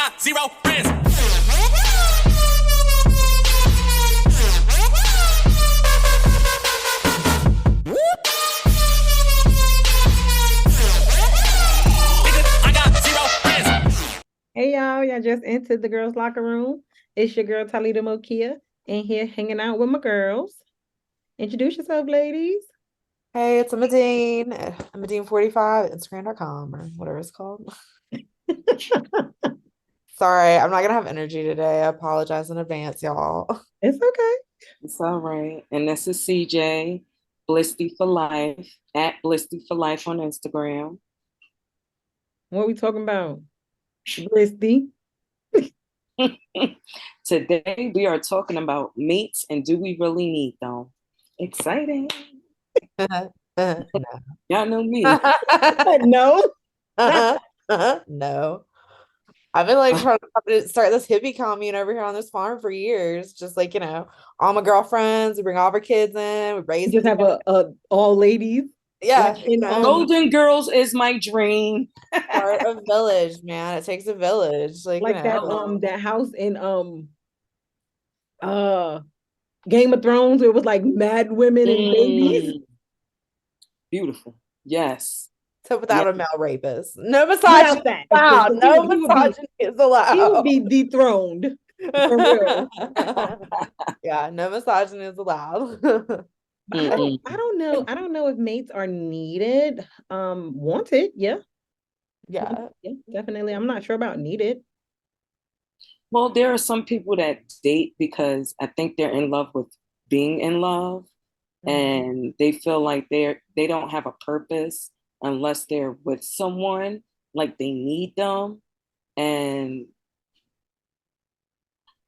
got zero friends. I got zero friends. Hey y'all just entered the girls' locker room. It's your girl Talita Mokia in here hanging out with my girls. Introduce yourself, ladies. Hey, it's Amadine. Amadine45, Instagram.com or whatever it's called. Sorry, I'm not gonna have energy today. I apologize in advance, y'all. It's okay. It's all right. And this is CJ, Blisty for Life, at Blisty for Life on Instagram. What are we talking about? Blisty. Today we are talking about mates and do we really need them? Exciting. No. Y'all know me. No. No. I've been like trying to start this hippie commune over here on this farm for years. Just like, all my girlfriends, we bring all of our kids in, we raise You just them have a all ladies. Yeah, Like in, Golden Girls is my dream. part of village, man. It takes a village. Like that house in Game of Thrones where it was like mad women and babies. Beautiful. Yes. So without a male rapist. No Without misogyny that. allowed. No He would misogyny is allowed. He would be dethroned. For real. Yeah, no misogyny is allowed. I don't know. I don't know if mates are needed. Wanted, yeah. Yeah. Yeah, definitely. I'm not sure about needed. Well, there are some people that date because I think they're in love with being in love, and they feel like they don't have a purpose unless they're with someone, like they need them. And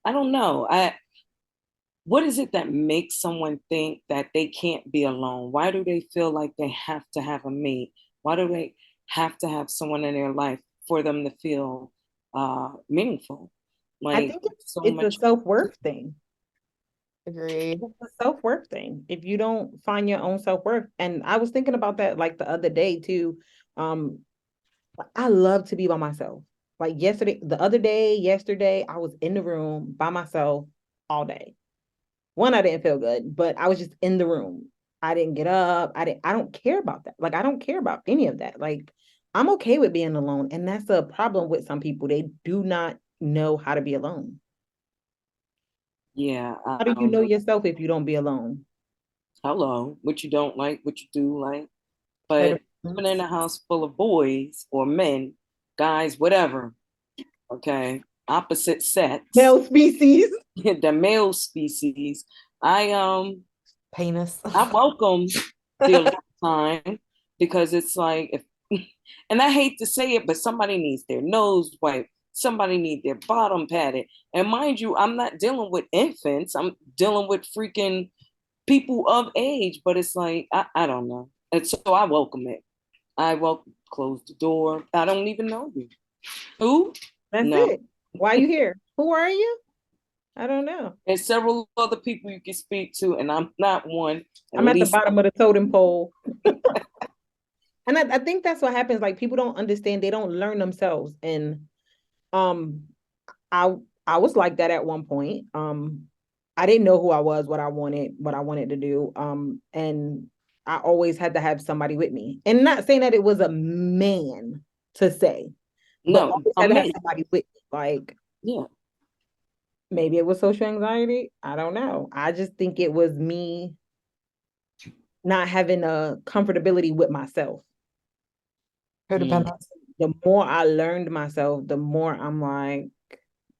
I don't know. What is it that makes someone think that they can't be alone? Why do they feel like they have to have a mate? Why do they have to have someone in their life for them to feel meaningful? Like, I think it's a self-worth thing. Agreed. It's a self-worth thing. If you don't find your own self-worth, and I was thinking about that like the other day too. I love to be by myself. Like yesterday, I was in the room by myself all day. One, I didn't feel good, but I was just in the room. I didn't get up. I don't care about that. Like, I don't care about any of that. Like, I'm okay with being alone. And that's a problem with some people. They do not know how to be alone. Yeah. How do you know yourself if you don't be alone? Hello, what you don't like, what you do like. But living in a house full of boys or men, guys, whatever, okay, opposite sex, male species, the male species, penis. I welcome the time because it's like if, and I hate to say it, but somebody needs their nose wiped. Somebody need their bottom padded. And mind you, I'm not dealing with infants. I'm dealing with freaking people of age, but it's like, I don't know. And so I welcome it. I welcome, close the door. I don't even know you. Who? That's it. Why are you here? Who are you? I don't know. There's several other people you can speak to, and I'm not one. I'm at the bottom of the totem pole. And I think that's what happens. Like, people don't understand. They don't learn themselves. And I was like that at one point. I didn't know who I was, what I wanted to do. And I always had to have somebody with me. And not saying that it was a man to say. No, I had to have somebody with me. Like, yeah. Maybe it was social anxiety. I don't know. I just think it was me not having a comfortability with myself. Codependence. The more I learned myself, the more I'm like,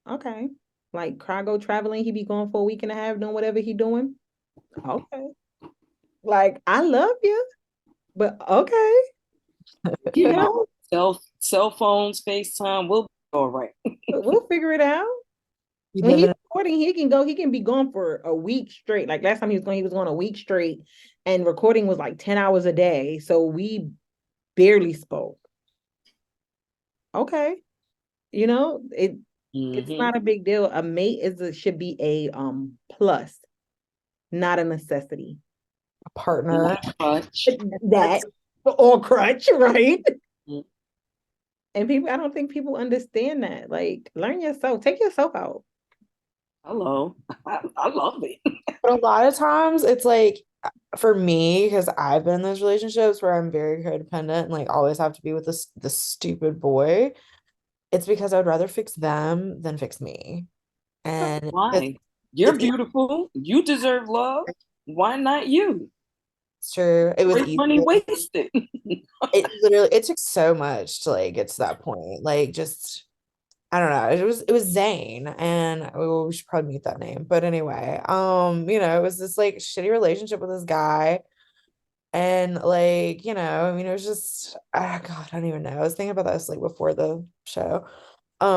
okay. Like, Cry go traveling, he be going for a week and a half doing whatever he doing. Okay. Like, I love you, but okay. You know, cell phones, FaceTime, we'll be all right. We'll figure it out. When he's recording, he can be gone for a week straight. Like last time he was going a week straight, and recording was like 10 hours a day. So we barely spoke. Okay. It's not a big deal. A mate should be a plus, not a necessity. A partner. Crutch. That or crutch, right? And people, I don't think people understand that. Like, learn yourself, take yourself out. Hello. I love it. But a lot of times it's like for me, because I've been in those relationships where I'm very codependent and like always have to be with this stupid boy. It's because I would rather fix them than fix me. And Why? You're it's beautiful. You deserve love. Why not you? true. It was Waste easy. money wasted. It literally it took so much to like get to that point. Like just I don't know. It was Zane and we should probably mute that name. But anyway, it was this like shitty relationship with this guy. And like, I mean, it was just, God, I don't even know. I was thinking about this like before the show. Like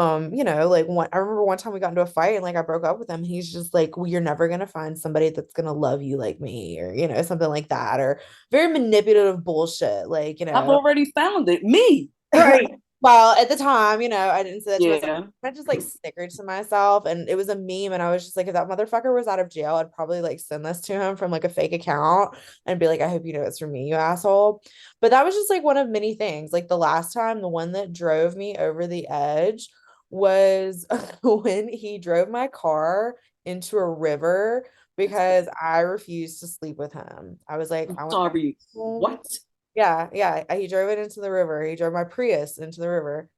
I remember one time we got into a fight and like I broke up with him. He's just like, well, you're never gonna find somebody that's gonna love you like me, or something like that, or very manipulative bullshit. Like, I've already found it. Me. Right. well, at the time, I didn't say that to myself. Yeah. I just like snickered to myself, and it was a meme, and I was just like, if that motherfucker was out of jail, I'd probably like send this to him from like a fake account and be like, I hope you know it's from me, you asshole. But that was just like one of many things. Like the last time, the one that drove me over the edge was when he drove my car into a river because I refused to sleep with him. I was like, I'm I want to sorry. go home. What? Yeah, yeah. He drove it into the river. He drove my Prius into the river.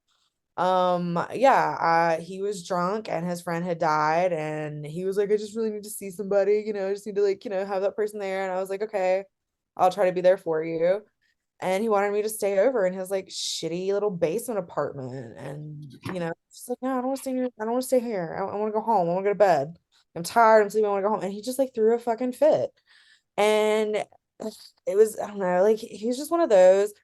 Yeah, he was drunk and his friend had died, and he was like, I just really need to see somebody, I just need to like, have that person there. And I was like, okay, I'll try to be there for you. And he wanted me to stay over in his like shitty little basement apartment. And just like, no, I don't want to stay here. I don't want to stay here. I want to go home. I want to go to bed. I'm tired. I'm sleeping. I want to go home. And he just like threw a fucking fit. And it was, I don't know, like he's just one of those.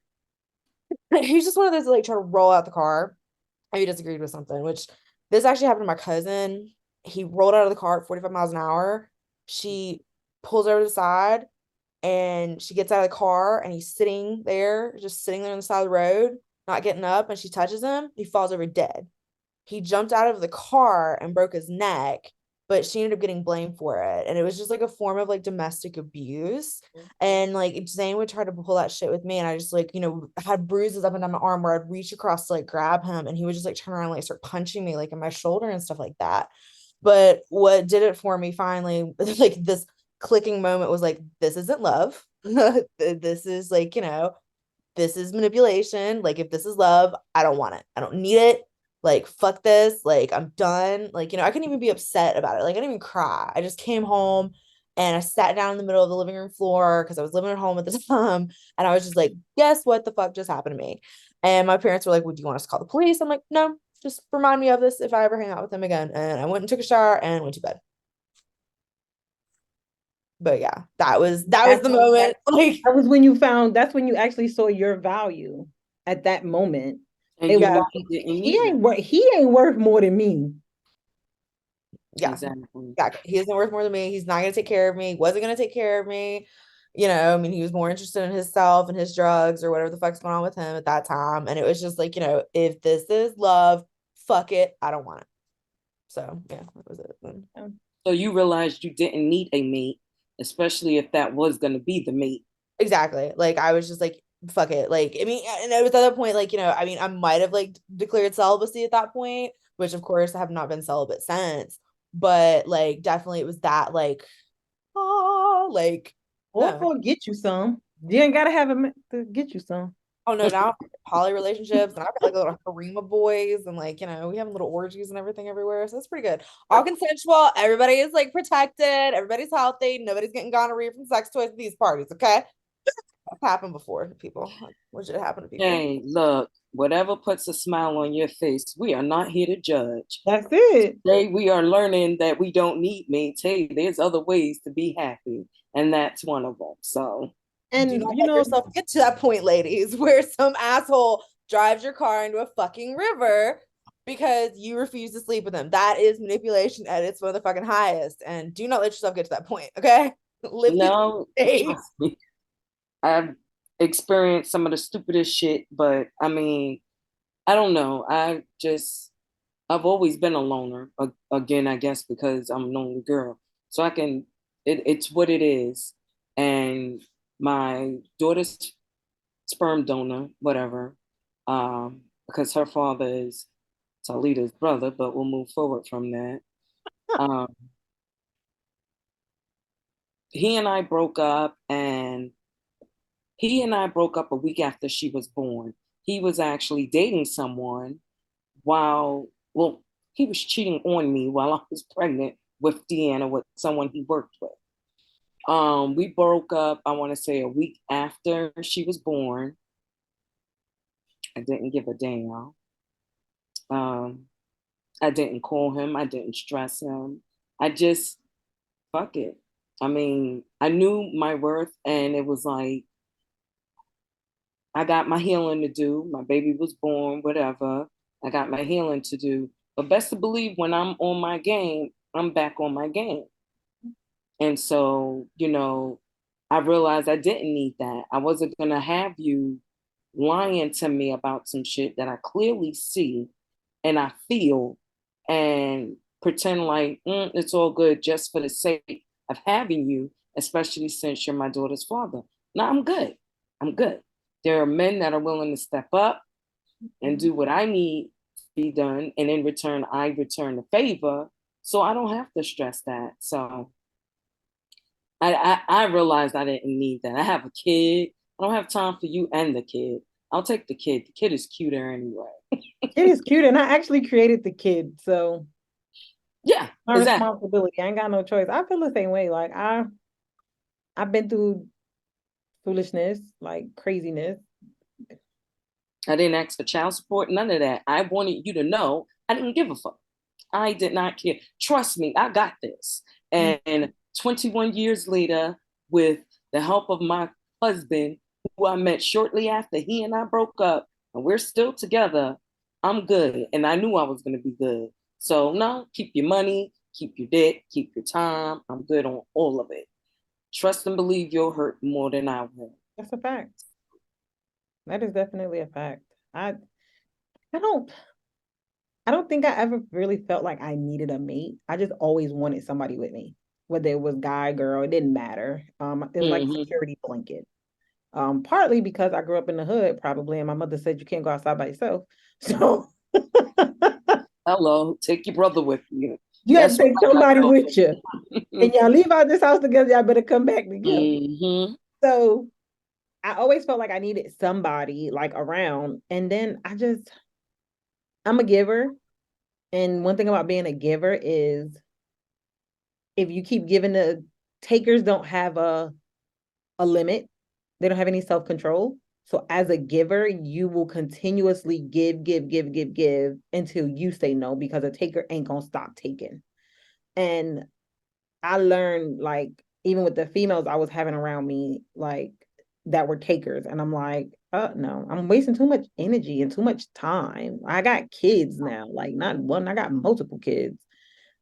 He's just one of those that, like try to roll out the car if he disagreed with something, which this actually happened to my cousin. He rolled out of the car at 45 miles an hour. She pulls over to the side and she gets out of the car and he's sitting there, just sitting there on the side of the road, not getting up. And she touches him. He falls over dead. He jumped out of the car and broke his neck, but she ended up getting blamed for it. And it was just like a form of like domestic abuse. And like Zane would try to pull that shit with me. And I just like, had bruises up and down my arm where I'd reach across to like grab him. And he would just like turn around and like start punching me like in my shoulder and stuff like that. But what did it for me finally, like this clicking moment was like, this isn't love. This is like, this is manipulation. Like, if this is love, I don't want it. I don't need it. Like, fuck this. Like, I'm done. Like, I couldn't even be upset about it. Like, I didn't even cry. I just came home and I sat down in the middle of the living room floor because I was living at home at the time. And I was just like, guess what the fuck just happened to me? And my parents were like, well, do you want us to call the police? I'm like, no, just remind me of this if I ever hang out with them again. And I went and took a shower and went to bed. But yeah, that was the moment. Like, That was when you found, that's when you actually saw your value at that moment. And It you was didn't need he ain't it. worth he ain't worth more than me. yeah, Exactly. he isn't worth more than me. He's not gonna take care of me. He wasn't gonna take care of me. I mean, he was more interested in himself and his drugs or whatever the fuck's going on with him at that time. And it was just like, if this is love, fuck it. I don't want it. So yeah, that was it. So you realized you didn't need a mate, especially if that was going to be the mate. Exactly. Like I was just like, fuck it. Like, I mean, and at that point, like, I mean, I might have like declared celibacy at that point, which of course I have not been celibate since. But like definitely it was that like, oh, like Or no. for get you some. You ain't gotta have him to get you some. Oh no, now I'm in poly relationships and I've got like a little harem of boys and like, we have little orgies and everything everywhere. So it's pretty good. All consensual. Everybody is like protected. Everybody's healthy. Nobody's getting gonorrhea from sex toys at these parties. Okay. That's happened before to people. What should happen to people? Hey, look, whatever puts a smile on your face, we are not here to judge. That's it. Today we are learning that we don't need mates. Hey, there's other ways to be happy, and that's one of them. So And do not let yourself get to that point, ladies, where some asshole drives your car into a fucking river because you refuse to sleep with them. That is manipulation at its motherfucking highest. And do not let yourself get to that point, okay? Live no, through trust me. I've experienced some of the stupidest shit, but I mean, I don't know. I've always been a loner. Again, I guess because I'm a lonely girl. So it's what it is. And my daughter's sperm donor, whatever, because her father is Talita's brother, but we'll move forward from that. Um, he and I broke up, and he and I broke up a week after she was born. He was actually dating someone while, well, he was cheating on me while I was pregnant with Deanna, with someone he worked with. We broke up, I want to say a week after she was born. I didn't give a damn. Um, I didn't call him. I didn't stress him. I just, fuck it. I mean, I knew my worth, and it was like, I got my healing to do. My baby was born, whatever. I got my healing to do. But best to believe when I'm on my game, I'm back on my game. And so, I realized I didn't need that. I wasn't going to have you lying to me about some shit that I clearly see and I feel, and pretend like it's all good just for the sake of having you, especially since you're my daughter's father. No, I'm good. I'm good. There are men that are willing to step up and do what I need to be done. And in return, I return the favor. So I don't have to stress that. So I realized I didn't need that. I have a kid. I don't have time for you and the kid. I'll take the kid. The kid is cuter anyway. It is cute, and I actually created the kid, so Yeah, my exactly. responsibility. I ain't got no choice. I feel the same way. Like I've been through foolishness, like craziness. I didn't ask for child support, none of that. I wanted you to know I didn't give a fuck. I did not care. Trust me, I got this. And 21 years later, with the help of my husband, who I met shortly after he and I broke up, and we're still together, I'm good. And I knew I was going to be good. So, no, keep your money, keep your dick, keep your time. I'm good on all of it. Trust and believe you'll hurt more than I will. That's a fact. That is definitely a fact. I I don't I don't think I ever really felt like I needed a mate. I just always wanted somebody with me, whether it was guy, girl, it didn't matter. It was like a Mm-hmm. security blanket. Partly because I grew up in the hood, probably, and my mother said you can't go outside by yourself. So Hello, take your brother with you. you had to That's what take I got somebody taught. with you. And y'all leave out this house together, y'all better come back together. Mm-hmm. So I always felt like I needed somebody like around. And then I'm a giver. And one thing about being a giver is if you keep giving, the takers don't have a limit. They don't have any self-control. So as a giver, you will continuously give until you say no, because a taker ain't gonna stop taking. And I learned, like, even with the females I was having around me, like, that were takers, and I'm like, no, I'm wasting too much energy and too much time. I got kids now, like not one, I got multiple kids.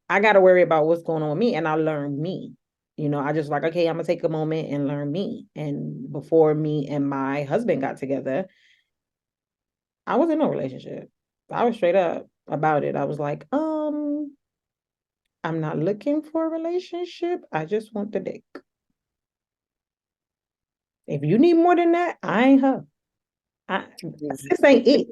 I got to worry about what's going on with me, and I learned me. I just like, okay, I'm gonna take a moment and learn me. And before me and my husband got together, I was in no relationship. I was straight up about it. I was like, I'm not looking for a relationship. I just want the dick. If you need more than that, I ain't her. This ain't it.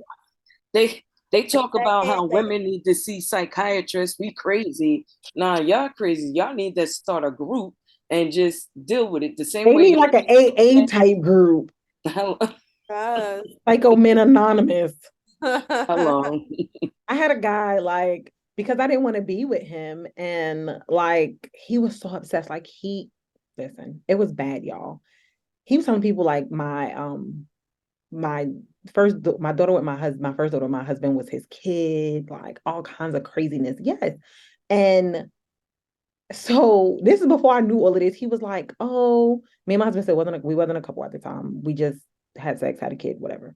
They talk about how women need to see psychiatrists. We crazy. Nah, y'all crazy. Y'all need to start a group and just deal with it the same They way. need like an AA type group. Yes. Psycho Men Anonymous. Hello. I had a guy, like, because I didn't want to be with him, and like he was so obsessed. Like, listen, it was bad, y'all. He was telling people like my my daughter with my husband, my first daughter with my husband was his kid, like all kinds of craziness. Yes. And so this is before I knew all of this. He was like, "Oh, me and my husband said we wasn't a couple at the time. We just had sex, had a kid, whatever."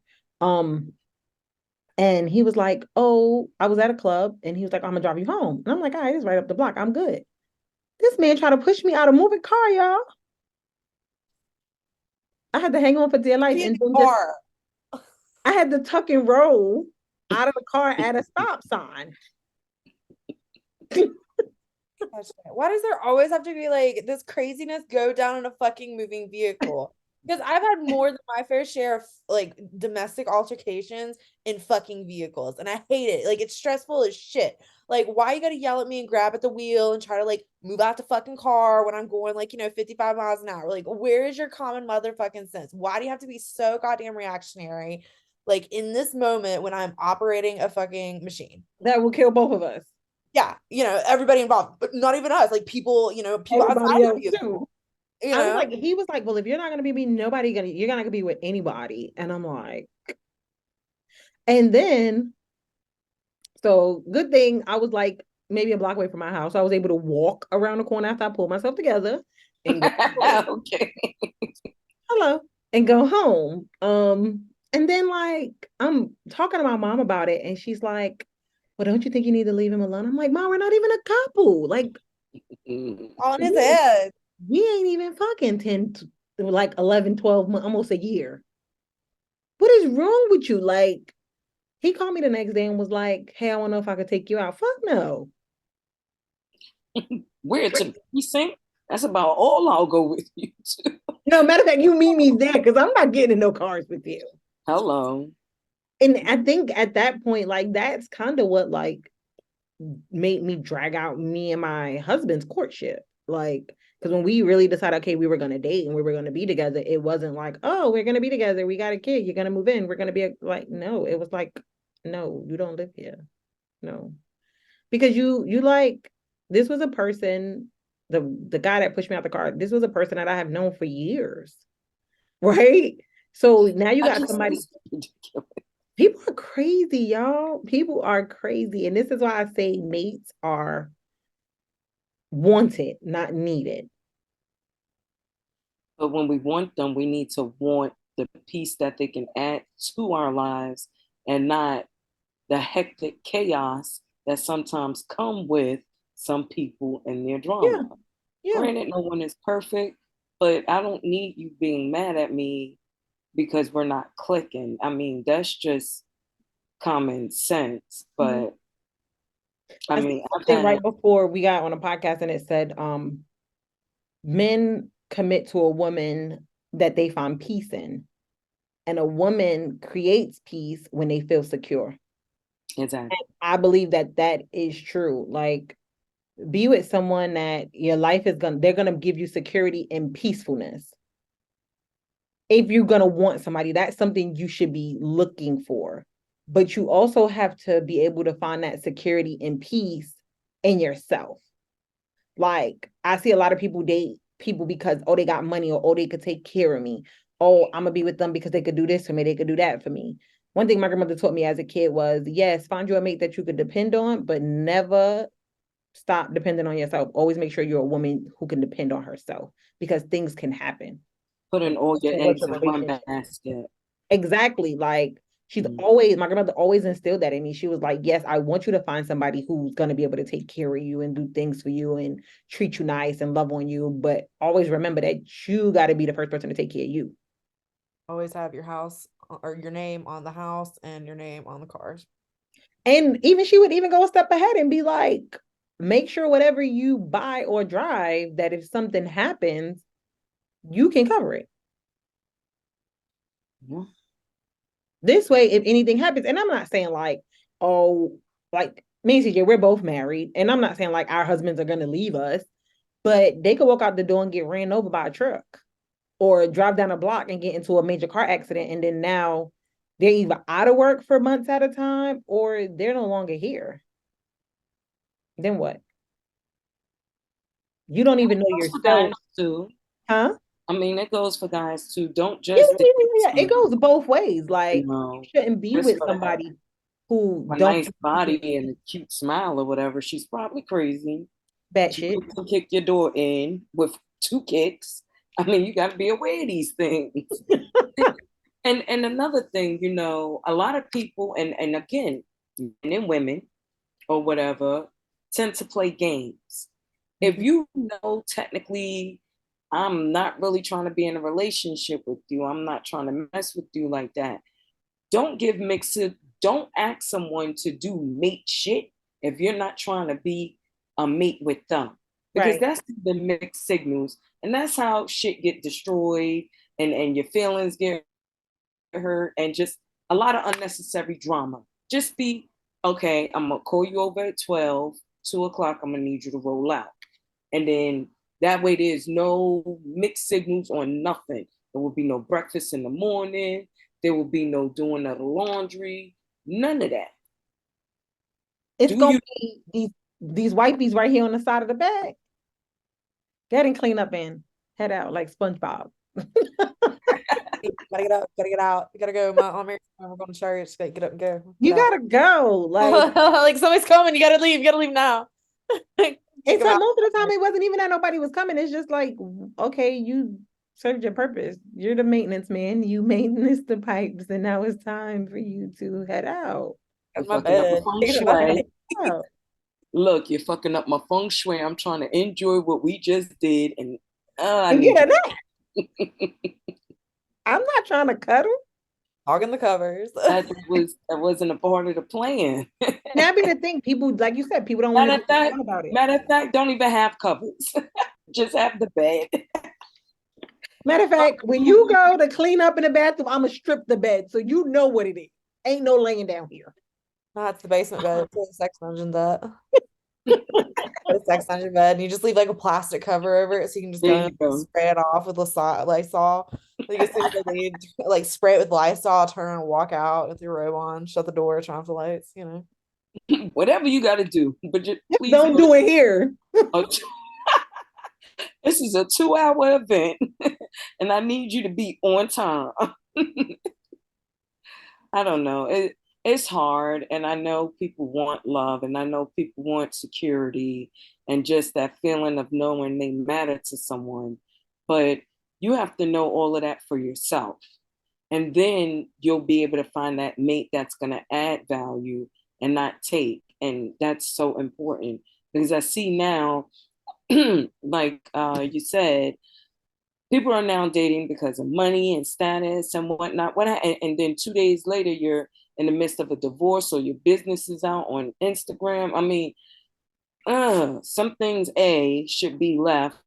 And he was like, "Oh, I was at a club," and he was like, "I'm gonna drive you home." And I'm like, "All right, it's right up the block. I'm good." This man tried to push me out of moving car, y'all. I had to hang on for dear life, and then I had to tuck and roll out of the car at a stop sign. Why does there always have to be like this craziness go down in a fucking moving vehicle? Because I've had more than my fair share of like domestic altercations in fucking vehicles, and I hate it. Like it's stressful as shit. Like why you gotta yell at me and grab at the wheel and try to like move out the fucking car when I'm going like 55 miles an hour? Like where is your common motherfucking sense? Why do you have to be so goddamn reactionary? Like in this moment when I'm operating a fucking machine. That will kill both of us. Yeah, everybody involved, but not even us. Like people, people Everybody outside of else the too. vehicle. You I was know, like, he was like, well, if you're not gonna be me, you're not gonna be with anybody. And I'm like, and then so good thing I was like maybe a block away from my house. So I was able to walk around the corner after I pulled myself together and go home. Okay. Hello and go home. And then like I'm talking to my mom about it, and she's like, well, don't you think you need to leave him alone? I'm like, Mom, we're not even a couple. Like Mm. on his we, head. we ain't even fucking 10 like 11, 12 months, almost a year. What is wrong with you? Like he called me the next day and was like, hey, I don't know if I could take you out. Fuck no. Where to the precinct? That's about all I'll go with you to. No, matter of fact, you meet me there because I'm not getting in no cars with you. Hello. And I think at that point, like that's kind of what like made me drag out me and my husband's courtship. Like, because when we really decided, okay, we were gonna date and we were gonna be together, it wasn't like, oh, we're gonna be together, we got a kid, you're gonna move in, we're gonna be like, no, it was like, no, you don't live here. No. Because you like this was a person, the guy that pushed me out the car, this was a person that I have known for years. Right? So now you got somebody. People are crazy, y'all. People are crazy. And this is why I say mates are wanted, not needed. But when we want them, we need to want the piece that they can add to our lives and not the hectic chaos that sometimes come with some people and their drama. Yeah. Granted, no one is perfect, but I don't need you being mad at me because we're not clicking. I mean, that's just common sense. But I mean, right before we got on a podcast and it said men commit to a woman that they find peace in, and a woman creates peace when they feel secure. Exactly. And I believe that is true. Like, be with someone that your life is they're gonna give you security and peacefulness. If you're gonna want somebody, that's something you should be looking for. But you also have to be able to find that security and peace in yourself. Like, I see a lot of people date people because, oh, they got money, or oh, they could take care of me. Oh, I'm gonna be with them because they could do this for me, they could do that for me. One thing my grandmother taught me as a kid was, yes, find you a mate that you could depend on, but never stop depending on yourself. Always make sure you're a woman who can depend on herself, because things can happen. Putting all your eggs in one basket. Exactly. Like my grandmother always instilled that in me. She was like, yes, I want you to find somebody who's going to be able to take care of you and do things for you and treat you nice and love on you. But always remember that you got to be the first person to take care of you. Always have your house or your name on the house and your name on the cars. And even she would even go a step ahead and be like, make sure whatever you buy or drive, that if something happens, you can cover it. Yeah. This way, if anything happens, and I'm not saying like, oh, like me and CJ, we're both married, and I'm not saying like our husbands are gonna leave us, but they could walk out the door and get ran over by a truck, or drive down a block and get into a major car accident, and then now they're either out of work for months at a time, or they're no longer here. Then what? You don't even know yourself. Too. Huh? I mean, it goes for guys too. Don't just it goes both ways. Like, you shouldn't be with somebody who a don't nice body and a cute smile or whatever. She's probably crazy. Batshit. She can kick your door in with 2 kicks. I mean, you got to be aware of these things. and another thing, a lot of people, and again, men and women or whatever, tend to play games. If you know technically, I'm not really trying to be in a relationship with you, I'm not trying to mess with you like that, don't ask someone to do mate shit if you're not trying to be a mate with them. Because that's the mixed signals. And that's how shit get destroyed. and your feelings get hurt, and just a lot of unnecessary drama. Just be okay. I'm gonna call you over at 12, 2 o'clock. I'm gonna need you to roll out, and then that way there's no mixed signals on nothing. There will be no breakfast in the morning. There will be no doing of the laundry. None of that. It's Do gonna you? be these wipies right here on the side of the bed. Get and clean up and head out like SpongeBob. Gotta get up, gotta get out, you gotta go. My Mary, we're going to church. Gotta get up and go. You Get out. gotta go. Like, Like somebody's coming, you gotta leave. You gotta leave now. and Think so about- most of the time it wasn't even that nobody was coming. It's just like, okay, you served your purpose. You're the maintenance man. You maintenance the pipes, and now it's time for you to head out. Get my Fucking up bed. my feng Take it to my shui. bed. Yeah. Look, you're fucking up my feng shui. I'm trying to enjoy what we just did, and I And need get a you. nap. I'm not trying to cuddle. Hog in the covers. That wasn't a part of the plan. Now be the thing, people, like you said, people don't Matter want of to fact, talk about it. don't even have covers. Just have the bed. Matter of fact, when you go to clean up in the bathroom, I'm gonna strip the bed so you know what it is. Ain't no laying down here. That's the basement bed. It's a sex dungeon that. The sex dungeon bed, and you just leave like a plastic cover over it so you can just There go you and go. spray it off with Lysol. Like as soon as they leave, like spray it with Lysol, turn around and walk out with your robe on, shut the door, turn off the lights, you know. Whatever you got to do, but just please Don't do it here. This is a 2-hour event, and I need you to be on time. I don't know. It's hard, and I know people want love, and I know people want security, and just that feeling of knowing they matter to someone. But you have to know all of that for yourself, and then you'll be able to find that mate that's going to add value and not take. And that's so important, because I see now, like you said, people are now dating because of money and status and whatnot. And then 2 days later, you're in the midst of a divorce, or your business is out on Instagram. I mean, some things should be left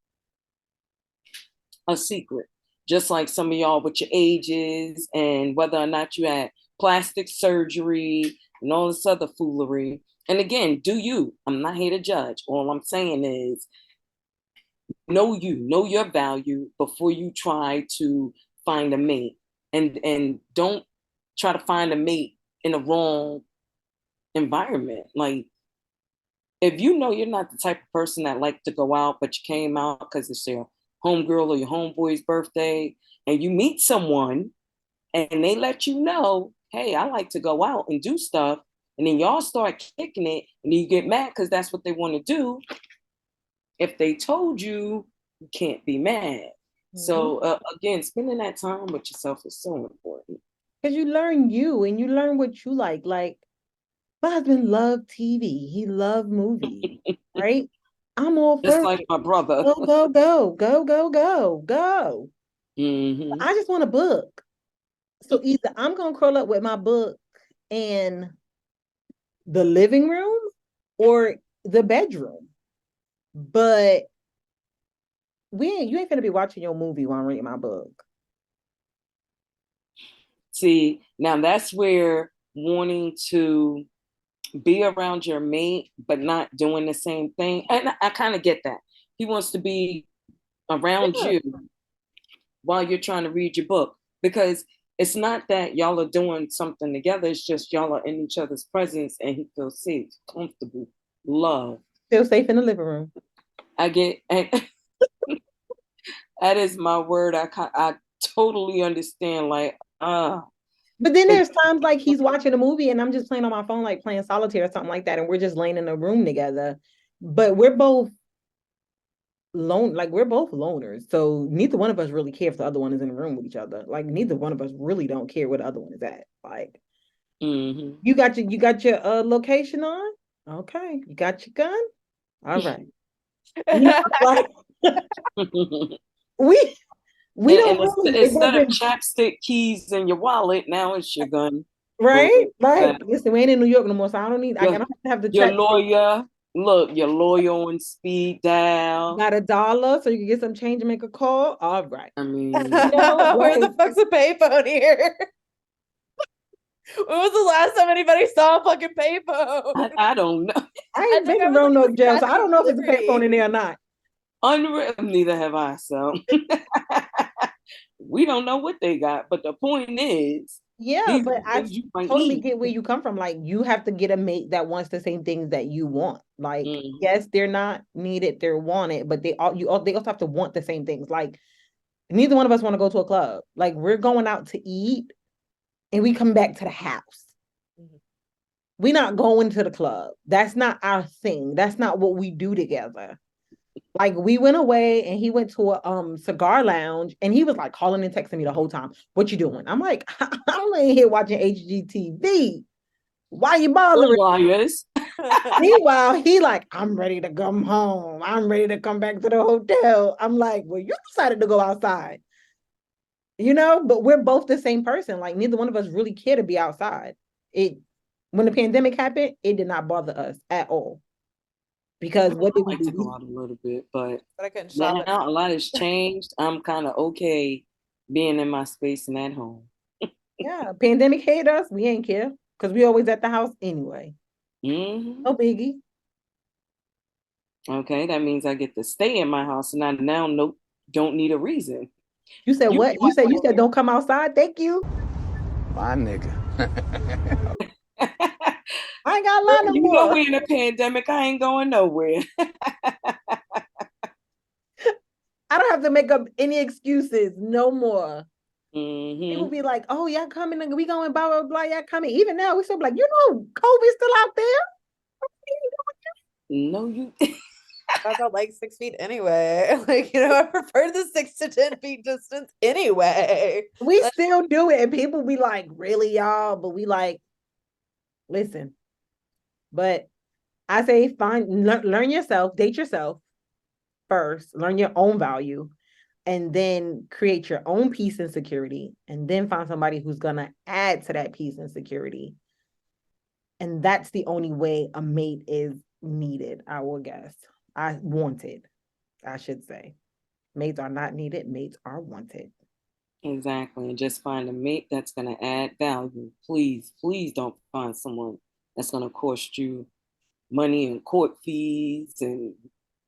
a secret. Just like some of y'all with your ages and whether or not you had plastic surgery and all this other foolery. And again, do you? I'm not here to judge. All I'm saying is, know your value before you try to find a mate, and don't try to find a mate in a wrong environment. Like, if you know you're not the type of person that like to go out, but you came out because it's your homegirl or your homeboy's birthday, and you meet someone and they let you know, hey, I like to go out and do stuff, and then y'all start kicking it, and you get mad because that's what they want to do. If they told you, you can't be mad. So again, spending that time with yourself is so important. Because you learn you and you learn what you like. Like, my husband loved TV. He loved movies, right? I'm all for Just like my brother. go, go, go, go, go, go, go. Mhm. I just want a book. So either I'm gonna curl up with my book in the living room or the bedroom. But you ain't gonna be watching your movie while I'm reading my book. See, now that's where wanting to be around your mate, but not doing the same thing. And I kind of get that. He wants to be around you while you're trying to read your book, because it's not that y'all are doing something together. It's just y'all are in each other's presence, and he feels safe, comfortable, loved. Feel safe in the living room. I get, and that is my word. I totally understand. Like, But then there's times like he's watching a movie and I'm just playing on my phone, like playing solitaire or something like that, and we're just laying in a room together. But we're both we're both loners. So neither one of us really care if the other one is in the room with each other. Like, neither one of us really don't care where the other one is at. Like, you got your location on? Okay. You got your gun? All right. Like, we don't really, instead of chapstick, keys in your wallet, now it's your gun. right? Like, listen, we ain't in New York no more, so I don't have to your check. lawyer, Look, you're loyal on speed dial. Got $1 so you can get some change and make a call. All right. I mean, know, Where the like- fuck's a payphone here? When was the last time anybody saw a fucking payphone? I don't know. I ain't think been I in was like Roanoke the jail, so I Statue don't know of if it's a Liberty. payphone in there or not. Unreal. Neither have I. So we don't know what they got. But the point is, Yeah, these but are I things you might totally need. get where you come from. Like, you have to get a mate that wants the same things that you want. Like, Mhm. yes, they're not needed, they're wanted, but they also have to want the same things. Like, neither one of us want to go to a club. Like, we're going out to eat and we come back to the house. Mhm. We're not going to the club. That's not our thing. That's not what we do together. Like, we went away and he went to a cigar lounge and he was like calling and texting me the whole time. What you doing? I'm like, I'm laying here watching HGTV. Why you bothering? Liars. Meanwhile, he like, I'm ready to come home. I'm ready to come back to the hotel. I'm like, well, you decided to go outside. You know, but we're both the same person. Like, neither one of us really care to be outside. When the pandemic happened, it did not bother us at all. Because what did I we like to go do? out a little bit, but But I couldn't shop now at a lot has changed. I'm kind of okay being in my space and at home. Yeah, pandemic hate us. We ain't care because we always at the house anyway. Hmm. No biggie. Okay, that means I get to stay in my house, and I now don't need a reason. You said You what? be You said don't come outside. Thank you. My nigga. I ain't got a lie no You know more. we in a pandemic. I ain't going nowhere. I don't have to make up any excuses no more. Hmm. People be like, "Oh, y'all coming? And we going blah blah blah. Y'all coming?" Even now, we still be like, "You know, COVID's still out there." No, you. I got like 6 feet anyway. Like, you know, I prefer the 6 to 10 feet distance anyway. We Like- still do it, and people be like, "Really, y'all?" But we like, listen. But I say, learn yourself, date yourself first, learn your own value, and then create your own peace and security, and then find somebody who's gonna add to that peace and security. And that's the only way a mate is needed, I will guess. Wanted, I should say. Mates are not needed, mates are wanted. Exactly. And just find a mate that's going to add value. Please, please don't find someone that's going to cost you money and court fees and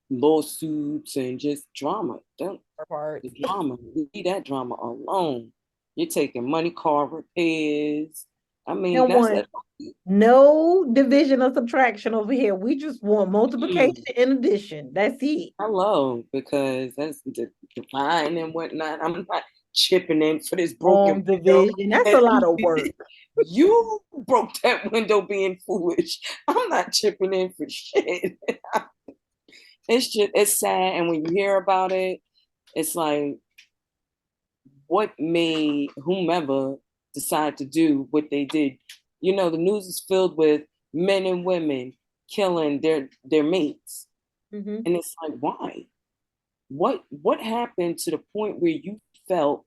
lawsuits and just drama. Don't Apart. the drama. Leave that drama alone. You're taking money, car repairs. I mean, No that's one. it. No division or subtraction over here. We just want multiplication and addition. That's it. Hello, because that's divine and whatnot. I'm not chipping in for this broken window. Division. That's a lot of work. You broke that window being foolish. I'm not chipping in for shit. It's sad, and when you hear about it, it's like, what made whomever decide to do what they did? You know, the news is filled with men and women killing their mates, Mhm. and it's like, why? What happened to the point where you felt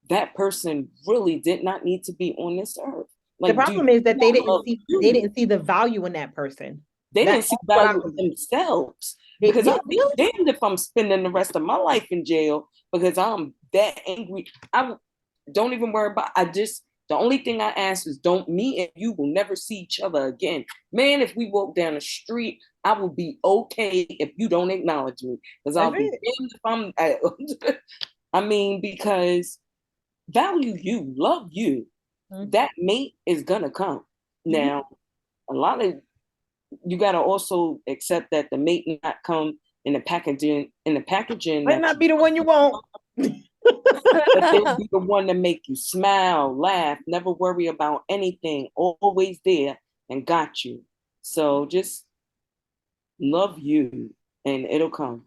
that person really did not need to be on this earth? Like, The problem is that they love you? didn't see the value in that person. They didn't That's see what value I- in themselves. They- Because yeah, I'll be damned if I'm spending the rest of my life in jail because I'm that angry. Don't even worry about. The only thing I ask is, don't me and you will never see each other again. Man, if we walk down the street, I will be okay if you don't acknowledge me, because I'll That's be damned if I'm. I mean, because value you, love you. Mhm. That mate is gonna come. Now, a lot of you gotta also accept that the mate not come in the packaging. might that not be the one you want. but they'll be the one to make you smile, laugh, never worry about anything, always there and got you. So just love you and it'll come.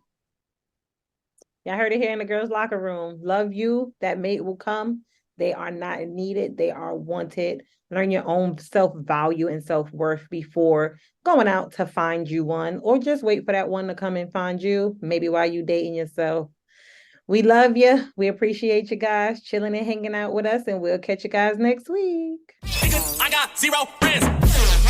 Y'all heard it here in the girls' locker room. Love you. That mate will come. They are not needed. They are wanted. Learn your own self-value and self-worth before going out to find you one, or just wait for that one to come and find you, maybe while you dating yourself. We love you. We appreciate you guys chilling and hanging out with us, and we'll catch you guys next week. Because I got 0 friends.